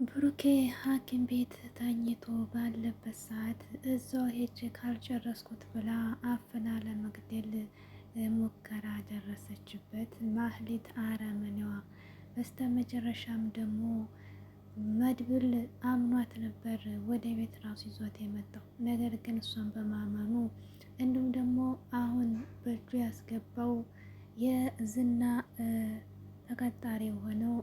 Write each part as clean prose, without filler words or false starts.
ብሩኬ ሐኪም ቤት ተኝቶ ባለበት ሰዓት እዛው ሄጄ ካልጨረስኩት ብላ አፍና ለመግደል ሙከራ ደረሰችበት። ማህሌት አረመኔዋ። በስተመጨረሻም ደግሞ መድብል አምኗት ነበር ወደ ቤት ራሱ ይዟት የመጣው። ነገር ግን እሷን በማመኑ እንዲሁም ደግሞ አሁን በእጁ ያስገባው የዝና ተቀጣሪ የሆነው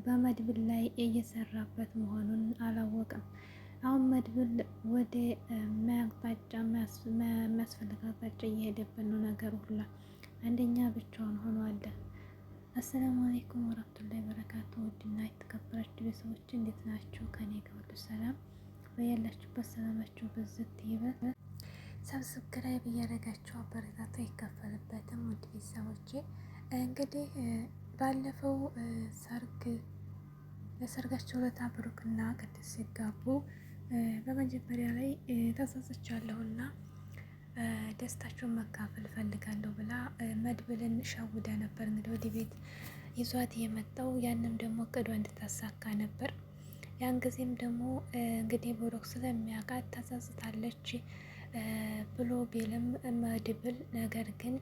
በመድብል ላይ እየሰራበት መሆኑን አላወቀም። አሁን መድብል ወደ ማያቅጣጫ የሚያስፈልግ አቅጣጫ እየሄደበት ነው ነገር ሁላ። አንደኛ ብቻውን ሆኖ አለ። አሰላሙ አለይኩም ወራህመቱላሂ ወበረካቱ። ውድና የተከበራችሁ ቤተሰቦች እንዴት ናችሁ? ከኔ ጋር ሁሉ ሰላም። በያላችሁበት ሰላማችሁ ብዝት ይበል። ሰብስክራይብ እያደረጋችሁ አበረታቱ፣ አይከፈልበትም። ውድ ቤተሰቦቼ እንግዲህ ባለፈው ለሰርጋቸው ዕለት ብሩክና ቅድስት ሲጋቡ በመጀመሪያ ላይ ተጸጽቻለሁና ደስታቸውን መካፈል ፈልጋለሁ ብላ መድብልን ሸውዳ ነበር እንግዲህ ወደ ቤት ይዟት የመጣው። ያንም ደግሞ እቅዷ እንድታሳካ ነበር። ያን ጊዜም ደግሞ እንግዲህ ብሩክ ስለሚያውቃት ተጸጽታለች ብሎ ቢልም መድብል፣ ነገር ግን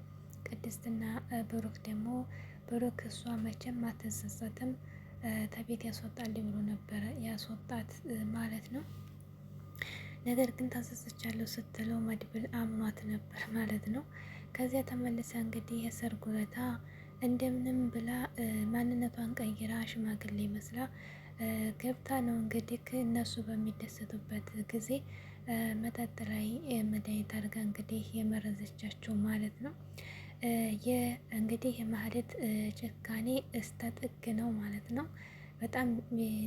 ቅድስትና ብሩክ ደግሞ ብሩክ እሷ መቼም አትጸጸትም ተቤት ያስወጣል ብሎ ነበረ ያስወጣት ማለት ነው። ነገር ግን ተጸጽቻለሁ ስትለው መድብል አምኗት ነበር ማለት ነው። ከዚያ ተመልሳ እንግዲህ የሰርጉ ዕለት እንደምንም ብላ ማንነቷን ቀይራ ሽማግሌ መስላ ገብታ ነው እንግዲህ እነሱ በሚደሰቱበት ጊዜ መጠጥ ላይ መድኃኒት አድርጋ እንግዲህ የመረዘቻቸው ማለት ነው። እንግዲህ የማህሌት ጭካኔ እስከ ጥግ ነው ማለት ነው። በጣም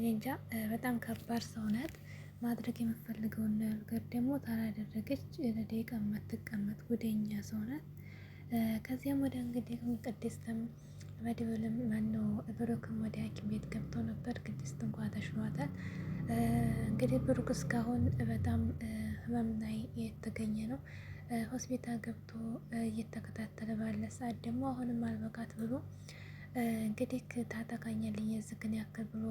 እንጃ፣ በጣም ከባድ ሰው ናት። ማድረግ የምትፈልገውን ነገር ደግሞ ታላደረገች ለደቂቃ የማትቀመጥ ጉደኛ ሰው ናት። ከዚያም ወደ እንግዲህ ቅድስትም መድብልም ማነው ብሩክም ወደ ሐኪም ቤት ገብቶ ነበር። ቅድስት እንኳ ተሽሏታል። እንግዲህ ብሩክ እስካሁን በጣም ህመም ላይ የተገኘ ነው። ሆስፒታል ገብቶ እየተከታተለ ባለ ሰዓት ደግሞ አሁንም አልበቃት ብሎ እንግዲህ ታጠቃኛለኝ የዝግን ያክል ብሎ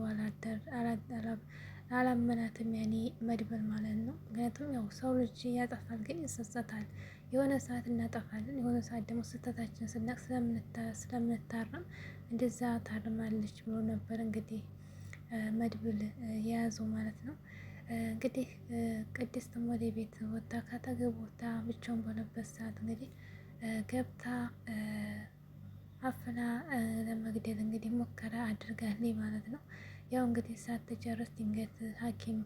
አላመናትም። ያኔ መድብል ማለት ነው። ምክንያቱም ያው ሰው ልጅ ያጠፋል ግን ይጸጸታል። የሆነ ሰዓት እናጠፋለን፣ የሆነ ሰዓት ደግሞ ስህተታችን ስናቅ ስለምንታረም እንደዛ ታርማለች ብሎ ነበር እንግዲህ መድብል የያዘው ማለት ነው። እንግዲህ ቅድስትም ወደ ቤት ወጣ ካጠገብ ወጣ ብቻውን በሆነበት ሰዓት እንግዲህ ገብታ አፍና ለመግደል እንግዲህ ሙከራ አድርጋለች ማለት ነው። ያው እንግዲህ ሳትጨርስ ድንገት ሐኪም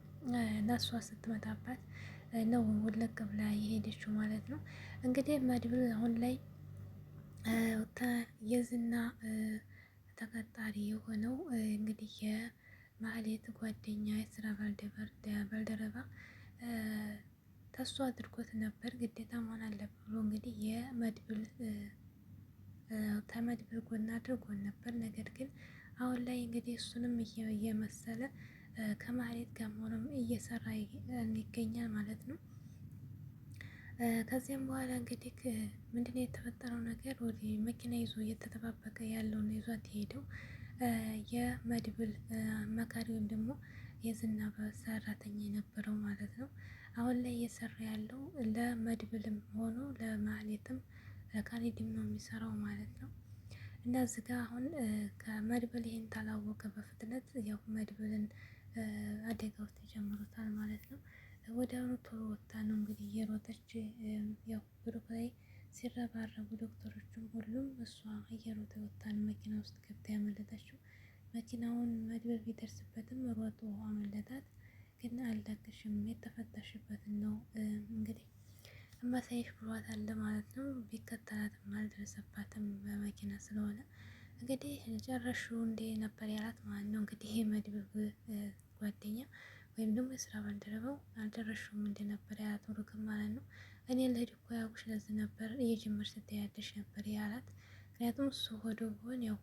ነርሷ ስትመጣባት ነው ውልቅ ብላ የሄደችው ማለት ነው። እንግዲህ መድብል አሁን ላይ የዝና ተቀጣሪ የሆነው እንግዲህ የማህሌት ጓደኛ የስራ ባልደረባ ተሱ አድርጎት ነበር። ግዴታ መሆን አለበት ብሎ እንግዲህ ከመድብል ጎን አድርጎን ነበር። ነገር ግን አሁን ላይ እንግዲህ እሱንም እየመሰለ ከማህሌት ጋር መሆኑም እየሰራ ይገኛል ማለት ነው። ከዚያም በኋላ እንግዲህ ምንድነው የተፈጠረው ነገር? ወደ መኪና ይዞ እየተጠባበቀ ያለውን ይዟት የሄደው የመድብል አማካሪ ወይም ደግሞ የዝና ሰራተኛ የነበረው ማለት ነው። አሁን ላይ እየሰራ ያለው ለመድብልም ሆኖ ለማህሌትም ለካሊድም ነው የሚሰራው ማለት ነው። እና እዚህ ጋ አሁን ከመድብል ይሄን ታላወቀ በፍጥነት ያው መድብልን አደጋ ውስጥ ይጀምሩታል ማለት ነው። ወዲያውኑ ቶሎ ወጣ ነው እንግዲህ እየሮጠች ያው ብሩክ ላይ ሲረባረቡ ዶክተሮቹም ሁሉም እሷ እየሮጠ ወጣ ነው መኪና ውስጥ ገብታ ያመለጠችው። መኪናውን መድብል ቢደርስበትም ሮጦ አመለጣት። ግን አልለቅሽም የተፈታሽበትን ነው እንግዲህ እማሳይሽ ብሏታል ማለት ነው። ቢከተላትም አልደረሰባትም በመኪና ስለሆነ እንግዲህ ጨረሹ እንዴ ነበር ያላት ማለት ነው። እንግዲህ ይሄ መድብል ጓደኛ ወይም ደግሞ የስራ ባልደረባው አልደረሹም እንዴ ነበር ያላት ብሩክም ማለት ነው። እኔ ልሂድ እኮ ያልኩሽ ለዚህ ነበር እየጀመርሽ ትያለሽ ነበር ያላት። ምክንያቱም እሱ ሆዶ ቢሆን ያው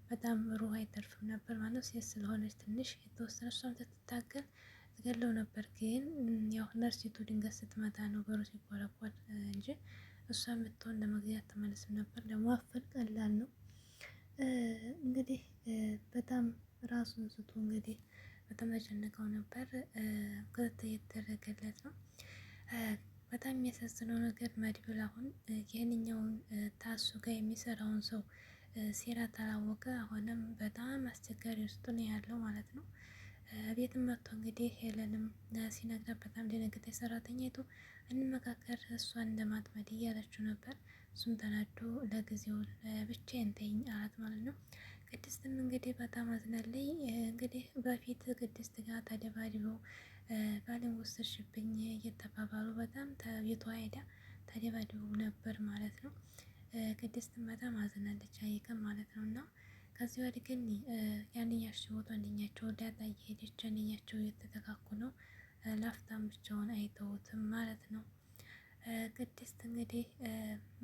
በጣም ሩህ አይተርፍም ነበር ማለት ነው። ሴት ስለሆነች ትንሽ የተወሰነ እሷም ስትታገል ትገለው ነበር። ግን ያው ነርሲቱ ድንገት ስትመጣ ነው በሩ ሲቆረቆር እንጂ እሷ የምትሆን ለመግዛት ተመልስም ነበር። ለማፈን ቀላል ነው እንግዲህ በጣም ራሱን ስቶ እንግዲህ በጣም ተጨንቀው ነበር። ክትትል እየተደረገለት ነው። በጣም የሚያሳዝነው ነገር መድብል አሁን ይህንኛውን ታሱ ጋር የሚሰራውን ሰው ሴራ ታላወቀ አሁንም በጣም አስቸጋሪ ውስጥ ነው ያለው ማለት ነው። ቤትም መጥቶ እንግዲህ ሄለንም ሲነግራት በጣም ደነገጠች። ሰራተኛይቱ እንመካከር እሷን ለማጥመድ እያለችው ነበር። እሱም ተናዶ ለጊዜው ብቻዬን ተይኝ አላት ማለት ነው። ቅድስትም እንግዲህ በጣም አዝናለች። እንግዲህ በፊት ቅድስት ጋር ተደባድበው ባሌን ወሰድሽብኝ እየተባባሉ በጣም ቤቷ ሄዳ ተደባድበው ነበር ማለት ነው። ቅድስትም በጣም አዝናለች አይቀም ማለት ነው። እና ከዚህ ወዲህ ግን ያንኛቸው ወጡ አንደኛቸው ዳጣ እየሄደች አንደኛቸው እየተተካኩ ነው። ላፍታም ብቻውን አይተውትም ማለት ነው። ቅድስት እንግዲህ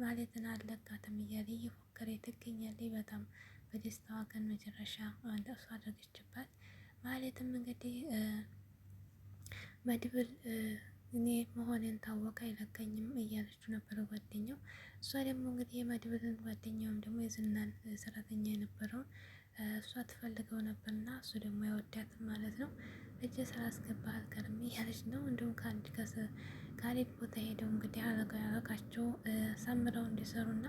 ማለትን አለቃትም እያለ እየፎከረ ትገኛለች። በጣም በደስታዋ ቀን መጨረሻ እንደሱ አደረገችባት። ማለትም እንግዲህ መድብል እኔ መሆኔን ታወቀ አይለቀኝም እያለችው ነበረ ጓደኛው። እሷ ደግሞ እንግዲህ የመድብልን ጓደኛውም ደግሞ የዝናን ሰራተኛ የነበረውን እሷ ትፈልገው ነበር እና እሱ ደግሞ አይወዳትም ማለት ነው። እጅ ስላስገባህ አልቀርም እያለች ነው። እንዲሁም ከአንድ ካሌብ ቦታ ሄደው እንግዲህ አለቃቸው ሰምረው እንዲሰሩ እና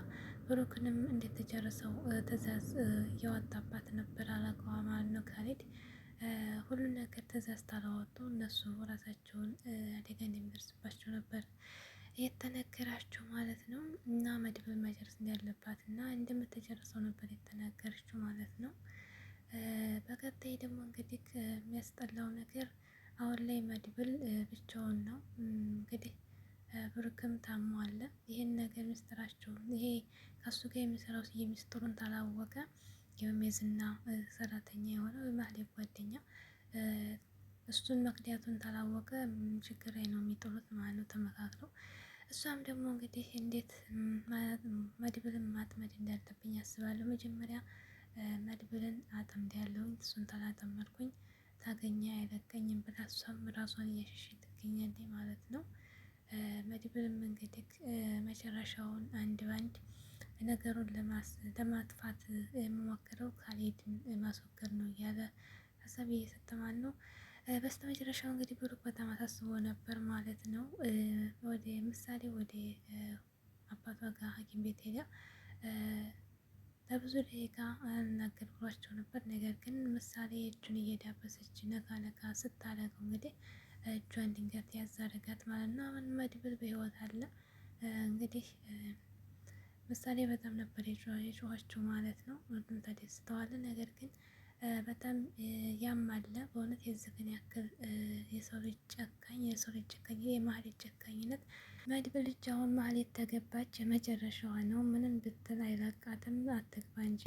ብሩክንም እንደተጨረሰው ትዕዛዝ እያወጣባት ነበር አለቃዋ ማለት ነው ካሌድ። ሁሉን ነገር ትዕዛዝ ታላወጡ እነሱ ራሳቸውን አደጋ እንደሚደርስባቸው ነበር የተነገራቸው ማለት ነው። እና መድብል መጨረስ እንዳለባት እና እንደምትጨርሰው ነበር የተናገረችው ማለት ነው። በቀጣይ ደግሞ እንግዲህ የሚያስጠላው ነገር አሁን ላይ መድብል ብቻውን ነው እንግዲህ ብሩክም ታሞ አለ። ይህን ነገር ምስጢራቸውን ይሄ ከሱ ጋር የሚሰራው ስዬ ምስጢሩን ታላወቀ ይኸውም የዝና ሰራተኛ የሆነው የማህሌት ጓደኛ እሱን ምክንያቱን ታላወቀ ችግር ላይ ነው የሚጥሉት ማለት ነው ተመካክረው። እሷም ደግሞ እንግዲህ እንዴት መድብልን ማጥመድ እንዳለብኝ አስባለሁ። መጀመሪያ መድብልን አጠምዳለሁኝ እሱን ታላጠመድኩኝ ታገኘ አይለቀኝም ብላ እሷም ራሷን እያሸሸች ትገኛለች ማለት ነው። መድብልም እንግዲህ መጨረሻውን አንድ ባንድ ነገሩን ለማጥፋት የምሞክረው ካሌድን ማስወገድ ነው እያለ ሀሳብ እየሰጠ ማለት ነው። በስተመጨረሻው እንግዲህ ብሩክ በጣም አሳስቦ ነበር ማለት ነው። ወደ ምሳሌ ወደ አባቷ ጋር ሐኪም ቤት ሄዳ ለብዙ ደቂቃ አልናገር ብሏቸው ነበር። ነገር ግን ምሳሌ እጁን እየዳበሰች ነካ ነካ ስታደርገው እንግዲህ እጇን ድንገት ያዝ አደረጋት ማለት ነው። አሁን መድብል በህይወት አለ። እንግዲህ ምሳሌ በጣም ነበር የጮኸችው ማለት ነው። ሁሉም ተደስተዋል። ነገር ግን በጣም ያማለ በእውነት የዚህን ያክል የሰው ልጅ ጨካኝ የማህሌት ጨካኝነት። መድብል እጅ አሁን ማህሌት ተገባች የመጨረሻዋ ነው። ምንም ብትል አይለቃትም አትግባ እንጂ